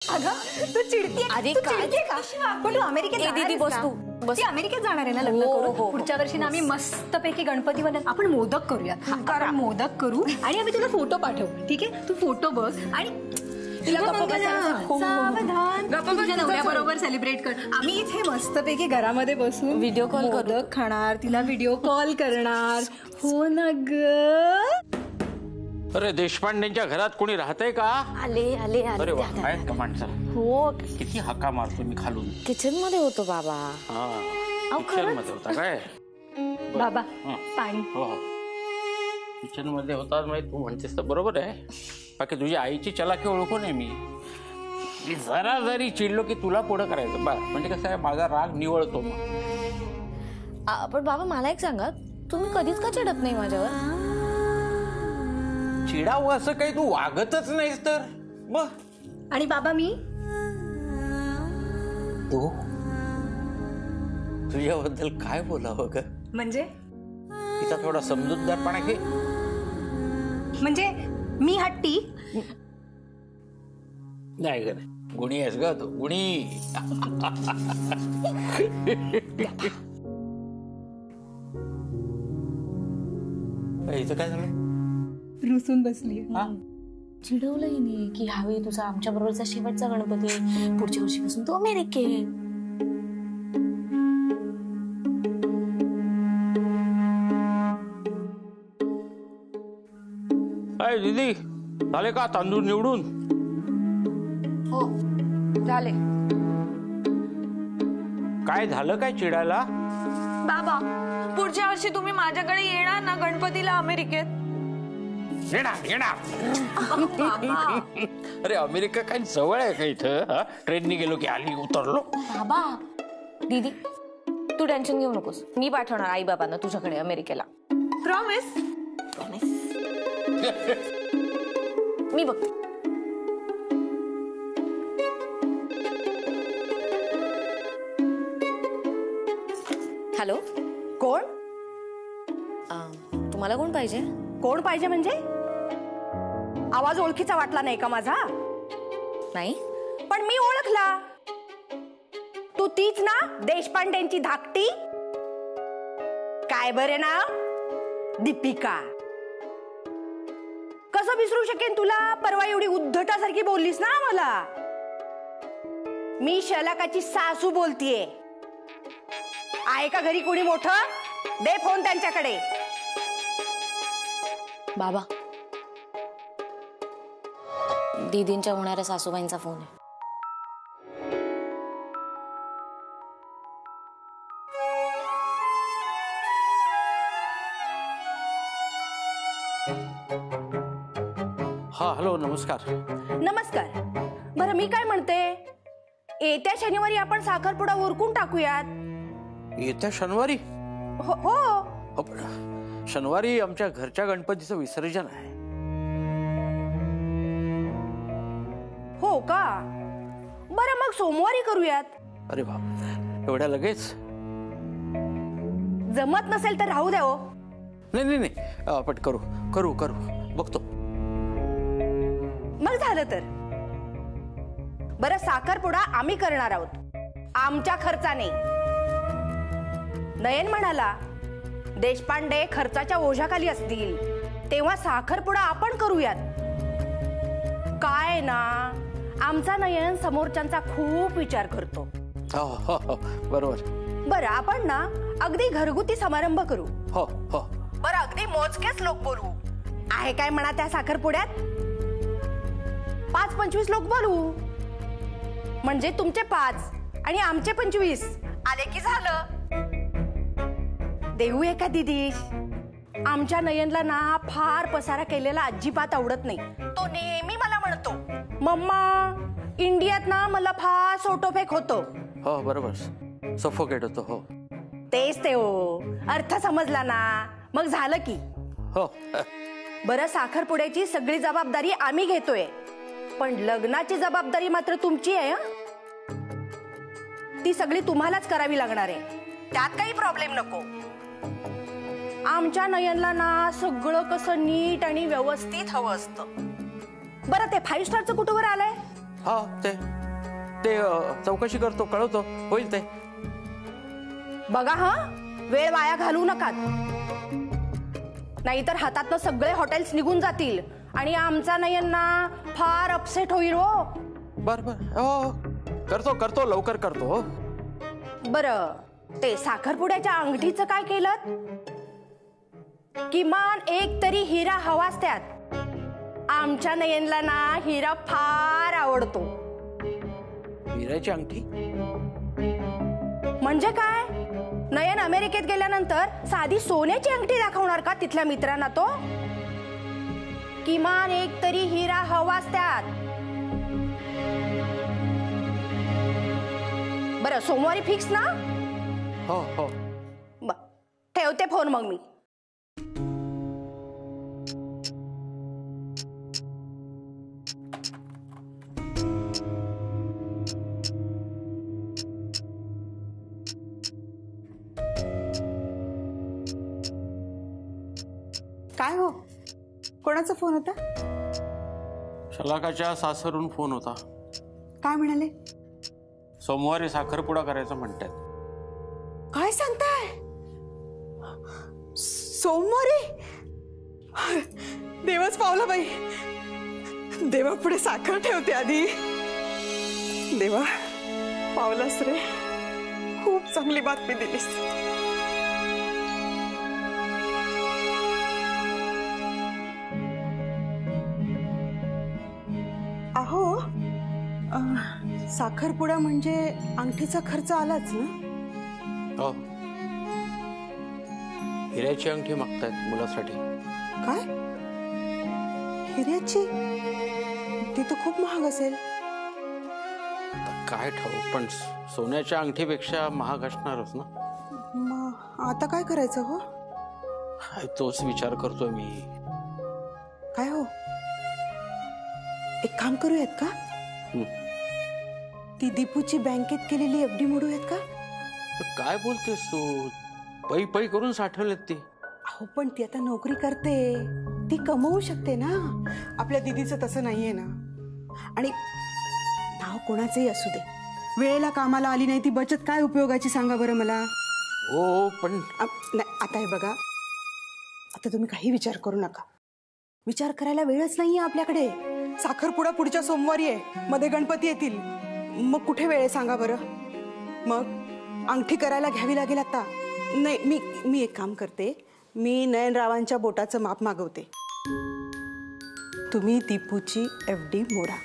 अगं तू चिडते अरे तू काय? चिडते का? पण तू अमेरिकेत जाणार दीदी आहेस बस ना? तू बस. ती अमेरिकेत जाणार आहे ना लग्न हो, करून? हो. पुढच्या वर्षी ना आम्ही मस्तपैकी गणपती बनत आपण मोदक करूया. कारण मोदक करू आणि आम्ही तुला फोटो पाठवू. ठीक आहे तू फोटो बघ आणि तिला गप्प बसायला सांग. सावधान गप्प तुझ्या नवऱ्याबरोबर सेलिब्रेट कर. आम्ही इथे मस्तपैकी घरामध्ये बसून व्हिडिओ कॉल करू. मोदक खाणार तिला व्हिडिओ कॉल करणार. हो ना ग. अरे देशपांडेंच्या घरात कोणी राहतंय का? आले आले अरे आले वा आहेत का माणसं? हो किती हक्का मारतो मी खालून. किचन मध्ये होतो बाबा. हा किचन मध्ये होता काय? बाबा हा. पाणी. हो हो किचन मध्ये होता. माहिती तू म्हणतेस तर बरोबर आहे. बाकी तुझ्या आईची चलाकी ओळखू नये मी जरा जरी चिडलो की तुला पुढं करायचं बा. म्हणजे कसं आहे माझा राग निवळतो मग. पण बाबा मला एक सांगा, तुम्ही कधीच का चिडत नाही माझ्यावर? चिडावं असं काही तू वागतच नाहीस तर मग. आणि बाबा मी तू तुझ्याबद्दल काय बोलावं ग? म्हणजे तिचा थोडा समजूतदारपणा घे. म्हणजे मी हट्टी नाही ग गुणी आहेस ग तू गुणी. इथं काय झालं? रुसून बसली. हा चिडवलंही नाही की हवी तुझा आमच्या बरोबरचा शेवटचा गणपती पुढच्या वर्षीपासून तू अमेरिकेत. काय दीदी झाले का तांदूळ निवडून? हो झाले. काय झालं काय चिडायला? बाबा पुढच्या वर्षी तुम्ही माझ्याकडे येणार ना गणपतीला अमेरिकेत? येणार येणार. अरे अमेरिका काय जवळ आहे का इथं? ट्रेननी गेलो की आली उतरलो. बाबा दीदी तू टेन्शन घेऊ नकोस, मी पाठवणार आई बाबांना तुझ्याकडे अमेरिकेला. प्रॉमिस? मी बघते. हॅलो कोण तुम्हाला कोण पाहिजे? कोण पाहिजे म्हणजे आवाज ओळखीचा वाटला नाही का माझा? नाही पण मी ओळखला. तू तीच ना देशपांडेंची धाकटी? काय बरे नाव? दीपिका. कसं विसरू शकेन तुला? परवा एवढी उद्धटासारखी बोललीस ना मला. मी शलाकाची सासू बोलतीये. आहे का घरी कोणी मोठं? दे फोन त्यांच्याकडे. बाबा दीदींच्या होणाऱ्या सासूबाईंचा फोन आहे. हा हॅलो नमस्कार. नमस्कार. बरं मी काय म्हणते, येत्या शनिवारी आपण साखरपुडा उरकून टाकूयात. येत्या शनिवारी? हो हो. हो, पण शनिवारी आमच्या घरच्या गणपतीचं विसर्जन आहे. हो का? बरं मग सोमवारी करूयात. अरे बाप एवढ्या लगेच? जमत नसेल तर राहू द्या. हो नाही नाही नाही आपण करू करू करू बघतो. मग झालं तर बरं साखरपुडा आम्ही करणार आहोत आमच्या खर्चाने. नयन म्हणाला देशपांडे खर्चाच्या ओझ्याखाली असतील तेव्हा साखरपुडा आपण करूयात. काय ना आमचा नयन समोरच्यांचा खूप विचार करतो. हो हो हो बरोबर. बरं आपण ना अगदी घरगुती समारंभ करू. हो हो बरं अगदी मोजकेच लोक बोलू. आहे काय म्हणा त्या साखरपुड्यात? 5-25 लोक बोलू. म्हणजे तुमचे 5 आणि आमचे 25 आले की झालं. देऊ एका दिदी. आमच्या नयनला ना फार पसारा केलेला अजिबात आवडत नाही. तो नेहमी मला म्हणतो मम्मा इंडियात ना मला फार सोटोफेक होतो. हो बरोबर सफोकेट होतो. हो तेच ते हो. अर्थ समजला ना मग झालं की. हो. बरं साखरपुड्याची सगळी जबाबदारी आम्ही घेतोय पण लग्नाची जबाबदारी मात्र तुमची आहे. ती सगळी तुम्हालाच करावी लागणार आहे. त्यात काही प्रॉब्लेम नको. आमच्या नयनला ना सगळं कसं नीट आणि व्यवस्थित हवं असतं. बरं ते 5 स्टारचं कुठवर आलंय? हा ते चौकशी करतो, कळवतो, होईल ते. बघा हा, वेळ वाया घालवू नका, नाहीतर हातातनं सगळे हॉटेल्स निघून जातील आणि आमचा नयनना फार अपसेट होईल हो. बर बर, हो करतो करतो, लवकर करतो. हो बरं, ते साखरपुड्याच्या अंगठीचं काय केलं? किमान एक तरी हिरा हवाच त्यात. आमच्या नयनला ना हिरा फार आवडतो. हिऱ्याची अंगठी म्हणजे काय? नयन अमेरिकेत गेल्यानंतर साधी सोन्याची अंगठी दाखवणार का तिथल्या मित्रांना तो? किमान एक तरी हिरा हवाच त्यात. बरं, सोमवारी फिक्स ना? हो हो. ठेवते फोन मग मी. काय हो, कोणाचा फोन होता? शलाकाच्या सासरून फोन होता. काय म्हणाले? सोमवारी साखरपुडा करायचं म्हणतात. काय सांगताय? सोमवारी? देवच पावला बाई. देवा पुढे साखर ठेवते आधी. देवा पावलास रे, खूप चांगली बातमी दिलीस. अहो, साखरपुडा म्हणजे अंगठीचा खर्च आलाच ना? हो, हिऱ्याची अंगठी मागतायत मुलासाठी. काय? हिऱ्याची? ती तर खूप महाग असेल. काय ठाऊक, पण सोन्याच्या अंगठीपेक्षा महाग असणारच ना. मग आता काय करायचं हो? तोच विचार करतोय मी. काय हो, एक काम करूयात का? ती दीपूची बँकेत केलेली एफडी मोडूयात का? काय बोलतेस तू? पै पै करून साठवलेत ती. अहो, पण ती आता नोकरी करते, ती कमवू शकते ना. आपल्या दीदीचं तसं नाहीये ना. आणि नाव कोणाचंही असू दे, वेळेला कामाला आली नाही ती बचत काय उपयोगाची सांगा बरं मला. हो पण नाही, आता हे बघा, आता तुम्ही काही विचार करू नका. विचार करायला वेळच नाहीये आपल्याकडे. साखरपुडा पुढच्या सोमवारी आहे, मध्ये गणपती येतील. मग कुठे वेळ आहे सांगा बरं. मग अंगठी करायला घ्यावी लागेल आता. नाही, मी एक काम करते, मी नयनरावांच्या बोटाचं माप मागवते. तुम्ही दीपूची एफडी मोडा.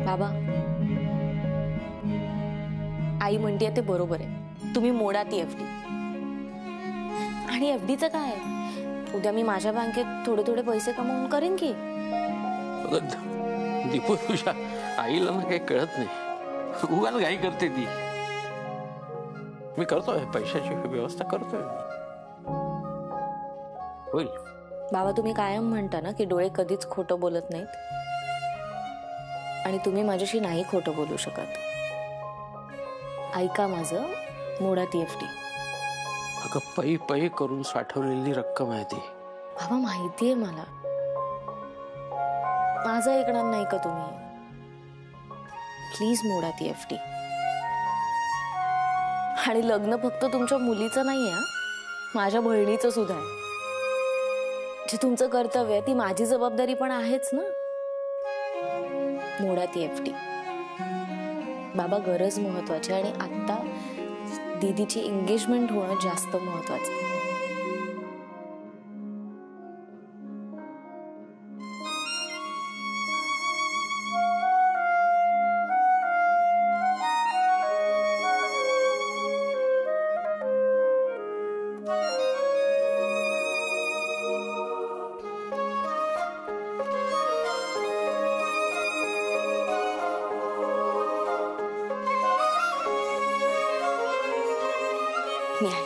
बाबा, आई म्हणते ते बरोबर आहे. तुम्ही मोडा ती एफडी. आणि एफडीचं काय, उद्या मी माझ्या बँकेत थोडे थोडे पैसे कमावून करेन की. दीपू, तुझ्या आईला ना काही कळत नाही, उगाच घाई करते ती. मी करतोय, पैशाची व्यवस्था करतोय, होईल. बाबा, तुम्ही कायम म्हणता ना की डोळे कधीच खोटं बोलत नाहीत, आणि तुम्ही माझ्याशी नाही खोटं बोलू शकत. ऐका माझं, मोडा ती एफडी. अगं, पै पै करून साठवलेली रक्कम आहे ती. बाबा, माहितीये मला. माझं ऐकणार नाही का तुम्ही? प्लीज मोडा ती एफडी. आणि लग्न फक्त तुमच्या मुलीचं नाहीये, माझ्या बहिणीचं सुद्धा आहे. जे तुमचं कर्तव्य आहे ती माझी जबाबदारी पण आहेच ना. मोडा ती एफडी. बाबा, गरज महत्वाची, आणि आता दीदीची एंगेजमेंट होणं जास्त महत्वाचं. मी आहे.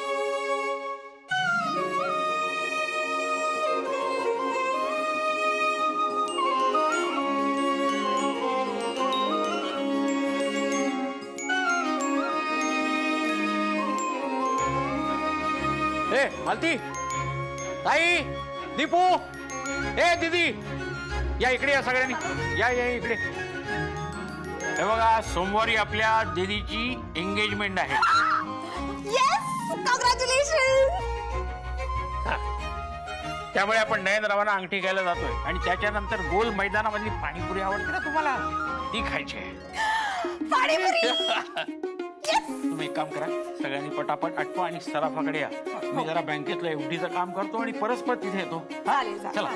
ए मालती, ताई, दीपू, ए दीदी, या इकडे या सगळ्यांनी, या या इकडे. हे बघा, सोमवारी आपल्या दीदीची एंगेजमेंट आहे. त्यामुळे आपण नयनरावांना अंगठी घ्यायला जातोय आणि त्याच्यानंतर गोल मैदानामधली पाणीपुरी आवडते ना तुम्हाला, ती खायची आहे. तुम्ही एक काम करा, सगळ्यांनी पटापट आटवा आणि सराफाकडे या. मी जरा बँकेतलं एवढीचं काम करतो आणि परस्पर तिथे येतो. चला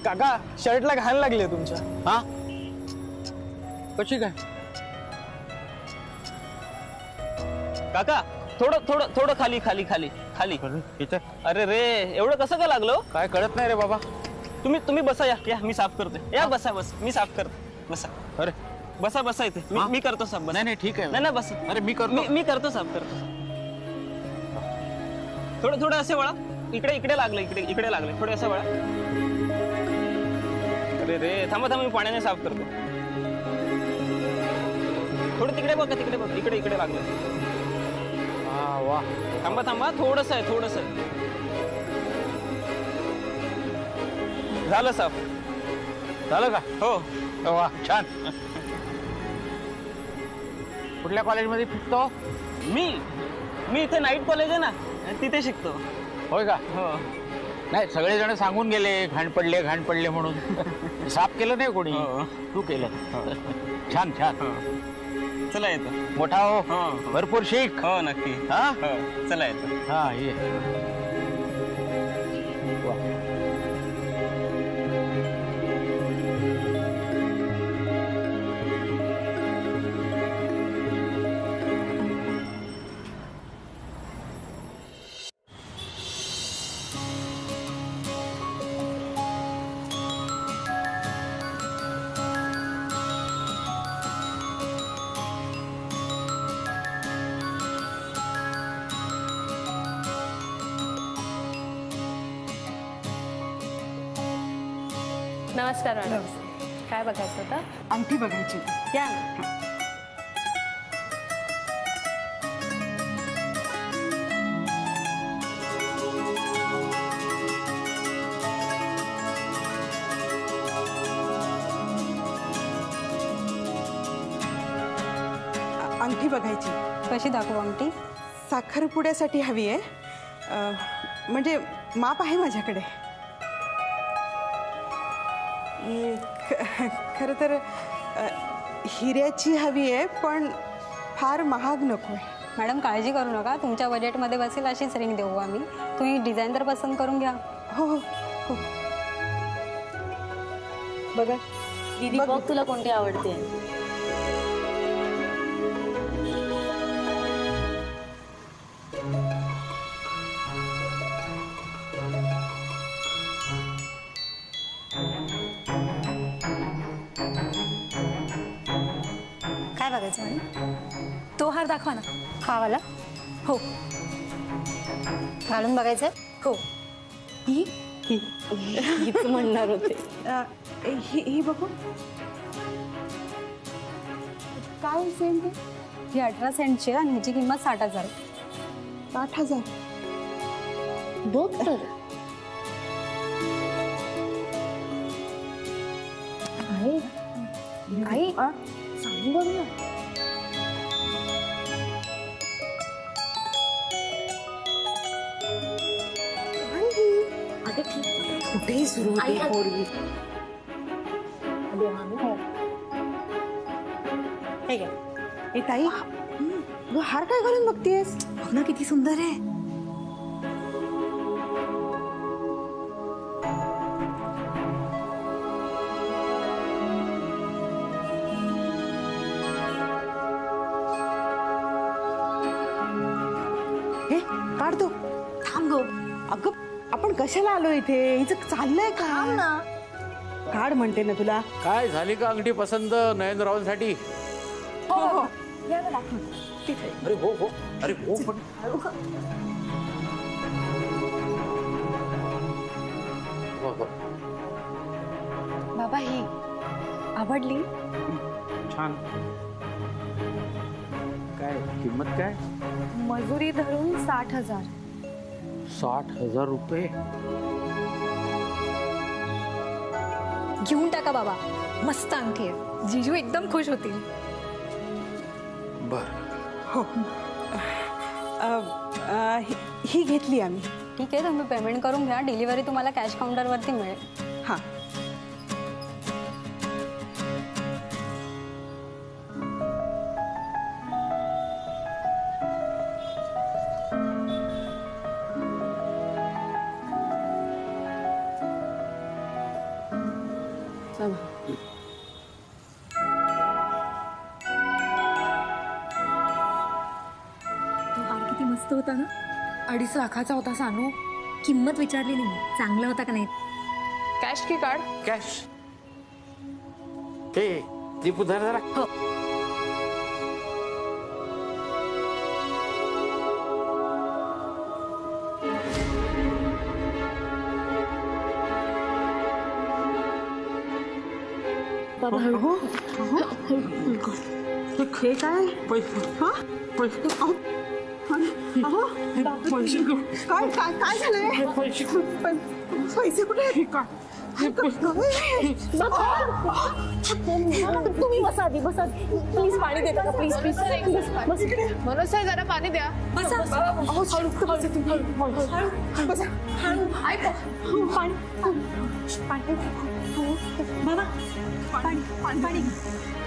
काका, शर्टला घाण लागली तुमच्या. हा, कशी काय काका? थोडं थोडं थोडं खाली खाली खाली खाली. अरे रे, एवढं कसं काय लागलं? काय कळत नाही रे बाबा. तुम्ही बसा, या मी साफ करते. या बसा, बस मी साफ करते. बसा. अरे बसा बसा इथे, मी करतो साफ. बसा. नाही ठीक आहे. नाही बस. अरे मी करतो. मी करतो साफ करतो. थोडं थोडं असे वळा. इकडे लागलं, इकडे लागलं. थोडे असं वळा. अरे रे, थांबा मी पाण्याने साफ करतो. थोडं तिकडे बघ, इकडे लागलं. वा, थांबा थोडस आहे. झालं साफ. झालं का? हो. वा, छान. कुठल्या कॉलेजमध्ये शिकतो? मी इथे नाईट कॉलेज आहे ना, तिथे शिकतो. होय का? हो. नाही, सगळेजण सांगून गेले घाण पडले म्हणून. साफ केलं नाही कोणी? तू केलं. छान. चला येतो. मोठा हो, भरपूर शिक. हो नक्की. हा, चला येतो. हा ये. नमस्कार मॅडम. काय बघायचं होतं? अंगठी बघायची. या ना. अंगठी बघायची. कशी दाखवू अंगठी? साखरपुड्यासाठी हवी आहे. म्हणजे माप आहे माझ्याकडे. खरं तर हिऱ्याची हवी आहे, पण फार महाग नको आहे. मॅडम काळजी करू नका, तुमच्या बजेटमध्ये बसेल अशीच रिंग देऊ आम्ही. तुम्ही डिझाईन तर पसंत करून घ्या. हो. बघा दीदी, बघ तुला कोणती आवडते. काय बघायचं मॅडम? तो हार दाखवा ना. हा वाला? हो. घालून बघायचंय? हो. ही हीच म्हणणार होते. ही बघू काय सेम ते. ही 18 सेंटची आहे आणि ह्याची किंमत 60,000. 60,000. बघ तर. आई सांग बघ ना. कुठेही सुरू होते पोरगी. हे घे. ए ताई तू हार काय घालून बघतेस? बघ ना किती सुंदर आहे. हे काढ तो. थांब गो. अगं आपण कशाला आलो इथे? हिचं चाललंय का? काढ म्हणते ना तुला. काय झाली का अंगठी पसंत नयनरावांसाठी? हो हो. अरे हो हो. अरे हो पण हो, हो. बाबा ही आवडली? छान. काय किंमत काय? मजुरी धरून 60,000. 60,000 रुपये? घेऊन टाका बाबा. मस्त अंगठी आहे. जीजू एकदम खुश होतील. बर. हो. ही घेतली आम्ही. ठीक आहे, तुम्ही पेमेंट करून घ्या. डिलिव्हरी तुम्हाला कॅश काउंटरवरती मिळेल. हा. हार किती मस्त होता ना. 2.5 लाखाचा होता सानू. किंमत विचारली नाही. चांगला होता का नाही? कॅश की कार्ड? कॅश. हे दीपू धर जरा. हो. बाबा हळू. हे काय? पैसे हा? पैसे अहो काय काय काय झालंय? पैसे कुठे आहेत? तुम्ही बसा आधी. बसा प्लीज. पाणी देता का? Please please. मनोज सर जरा पाणी द्या.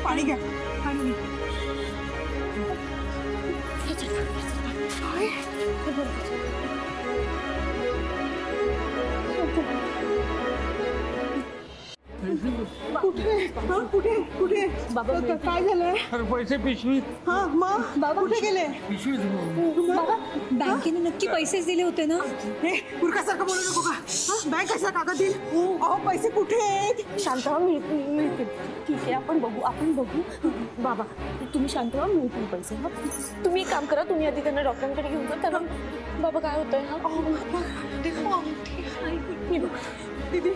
पाणी घ्या. कुठे कुठे बाबा काय झालंय? पैसे पिशवी. हा मग बाबा कुठे गेले? पिशवी बाबा बँकेने नक्की पैसेच दिले होते ना. हे पुरकासारखं बोलू नको का? बँक कशा कागद देईल? अहो पैसे कुठे आहेत? शांत व्हा. मिळतील. ठीक आहे, आपण बघू. बाबा तुम्ही शांत व्हा. मिळतील पैसे. हा तुम्ही एक काम करा. तुम्ही आधी त्यांना डॉक्टरांकडे घेऊन जा. त्यांना बाबा काय होतंय? हा मी बघ. दीदी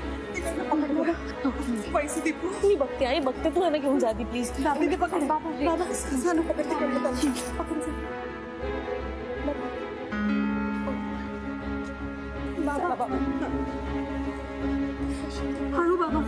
पैसे दे. मी बघते. आई बघते. तू यांना घेऊन जा आधी प्लीज. दीदी पकड. बाबा सांगू पकडते. बाबा हळू बाबा.